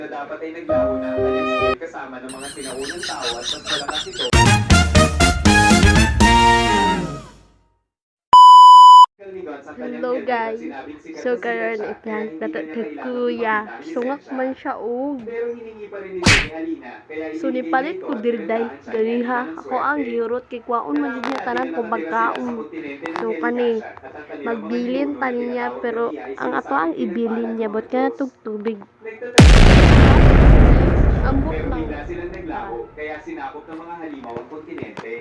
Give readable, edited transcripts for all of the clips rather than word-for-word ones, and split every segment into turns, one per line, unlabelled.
na dapat ay naglaho na ang kanyang skill kasama ng mga sinaunang tao at mas malakas ito.
Hello guys, so karon iplan nato kay kuya sungak man siya og so nipalit ko dirday ganiha ako ang gihurot kay kwaon man jud niya tanan ko pagkaon so kani magbilin pa niya pero ang ato ang ibilin niya bot kana tubig ambot
Pero
lang
bigla silang naglaho, kaya sinakop ng mga halimaw ang kontinente.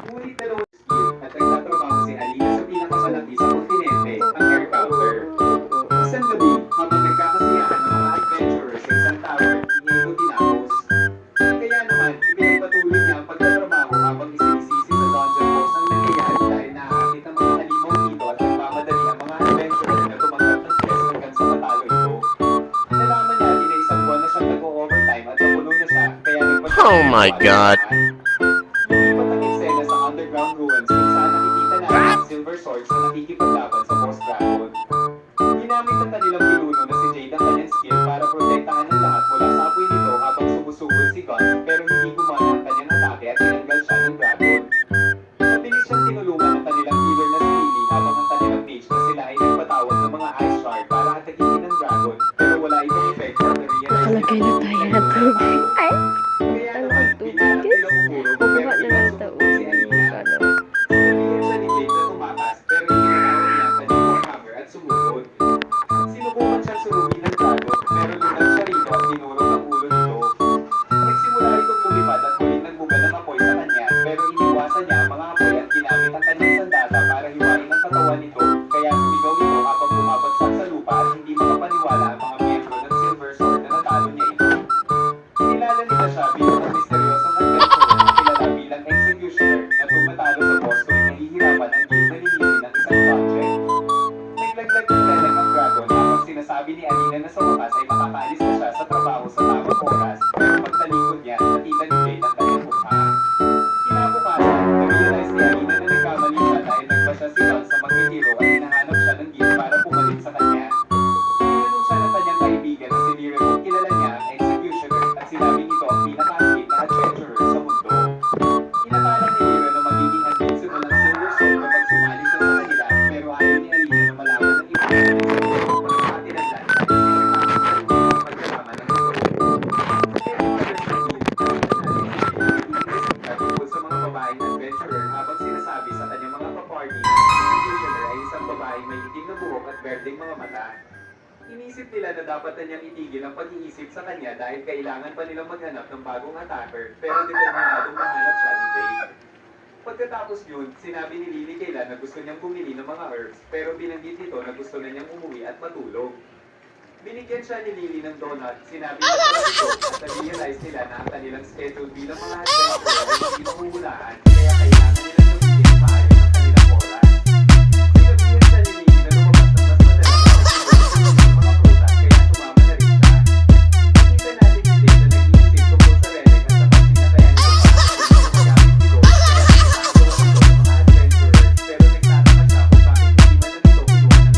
Ngunit dalawang skill at nagtatrabaho si Alina sa pinakamalaki sa kontinente, ang air counter. Isang gabi, habang nagkakasiyahan ng mga adventurers sa isang tower, niya ito tinapos. Kaya naman, ipinagpatuloy niya ang pagtatrabaho habang isinisisi sa dungeon boss ang nangyayari dahil nakakakit ang mga halimaw dito at nagmamadali ang mga adventurer na tumanggap ng quest hanggang sa matalo ito. Nalaman natin na isang buwan na siyang nag-overtime at napuno na siya, kaya nagpatuloy.
Oh my God!
Lumipat ang eksena sa underground ruins kung saan nakikita natin ang silver swords na nakikipaglaban sa boss dragon. Ginamit ng kanilang pinuno na si Jade ang kanyang skill para protektahan ng lahat mula sa apoy nito habang sumusugod si Guns pero hindi gumana ang kanyang atake at tinanggal siya ng dragon. Mabilis siyang tinulungan ng kanilang healer na si Lily habang ang kanilang mage na sila ay nagpatawag ng mga ice shard para atakihin ng dragon pero wala itong effect na na-realize
nakalagay na tayo na tubig ay
kaya naman, pinalap nilang umurog pero
bubuhat na lang ito
pinasubok si Alina. Sabihin siya ni Jade na tumakas pero ininawag niya ang kanyang warhammer at sumugod. Sinubukan siyang surugin ng dragon pero lunag siya rito at dinurog ang ulo nito. Nagsimula itong lumipad at muling nagbuga ng apoy sa kanya pero iniwasan niya ang mga apoy at ginamit ang kanyang sandata para hiwain ang katawan nito kaya sumigaw ito habang bumabagsak sa lupa at hindi makapaniwala ang mga miyembro ng Silver Sword na natalo niya ito. Kinilala nila siya bilang ang misteryosong adventurer na kilala bilang executioner na tumatalo sa boss tuwing nahihirapan ang guild na linisin ng isang project. Naglaglag ng galang ang dragon habang sinasabi ni Alina na sa wakas ay makakaalis na siya sa trabaho sa tamang oras pero pagtalikod niya, nakita ni Jade ang kanyang mukha. Kinabukasan, na-realize ni Alina na nagkamali siya dahil nagpa siya si Guns na mag-retiro at hinahanap siya ng guild para pumalit sa kanya. Tinanong siya ng kanyang kaibigan na si Lyra kung kilala niya ang executioner at sinabing ito ang pinaka-astig na adventurer sa mundo. Inakala ni Lyra na magiging invincible ang Silver Sword kapag sumali siya sa kanila pero ayaw ni Alina na malaman ng iba na nagsisilong pagkakatinaglan dahil sinasama siya ng pagkasama ng mundo. Kaya umalas ng guild at tungkol sa mga babaeng adventurer habang sinasabi sa kanyang mga kaparty na ang executioner ay isang babaeng may itim na buhok at berdeng mga mata. Inisip nila na dapat na niyang itigil ang pag-iisip sa kanya dahil kailangan pa nilang maghanap ng bagong attacker pero determinadong mahanap siya ni Jade. Pagkatapos yun, sinabi ni Lily kailan na gusto niyang bumili ng mga herbs pero binanggit nito na gusto na niyang umuwi at matulog. Binigyan siya ni Lily ng donut, sinabi niya sa ito at na-realize nila na ang kanilang schedule bilang mga adventurer ay hindi mahuhulaan kaya kailangan nilang gamitin maayos ang kanilang oras. Sinabihan siya ni Lily na lumabas ng mas madalas ng mga prutas kaya sumama na rin siya. Nakita natin ni Jade na nag-iisip tungkol sa relic at sa pagsinatayan nito para sa gamit nito kaya pinakagawa nito ng mga adventurer pero nagtataka siya kung bakit hindi man na nito kinuha ng executioner.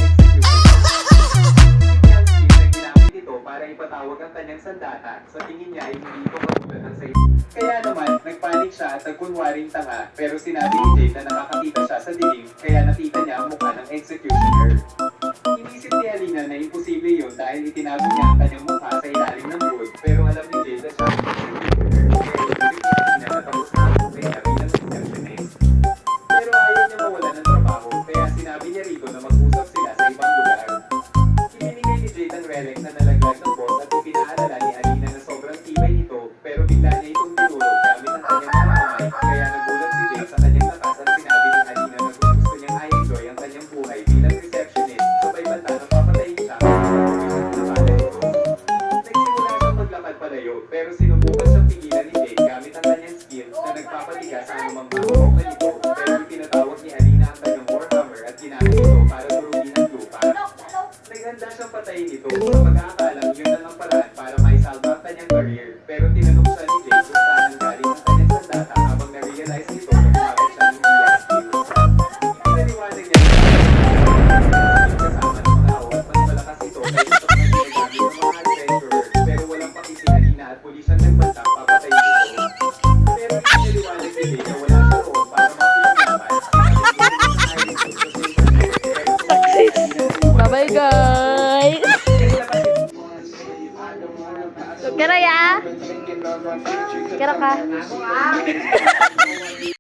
Isip niya ang skill na ginamit nito para ipatawag ang kanyang sandata. Sa tingin niya ay hindi ito katulad ng sa kaya naman, nagpanik siya at nagkunwaring tanga pero sinabi ni Jade na nakakakita siya sa dilim kaya nakita niya ang mukha ng executioner. Inisip ni Alina na imposible yun dahil itinago niya ang kanyang mukha sa ilalim ng wood pero alam ni Jade na siya ang executioner kaya inisip ni Alina na tapos na ang buhay niya bilang receptionist. Pero ayaw niya mawala ng trabaho kaya sinabi niya rito na mag-usap sila sa ibang lugar. Ibinigay ni Jade ang relic na nalaglag ng boss at ipinaalala ni Alina na sobrang tibay nito pero bigla niya itong dinurog gamit ang kanyang mga kamay kaya nagulat si Jade sa kanyang lakas at sinabi ni Alina na kung gusto niyang i-enjoy ang kanyang buhay bilang receptionist sabay banta na papatayin siya kung gusto niyang nakala ito. Nagsimula siyang
Bye guys. So, kira ya? Kira ka?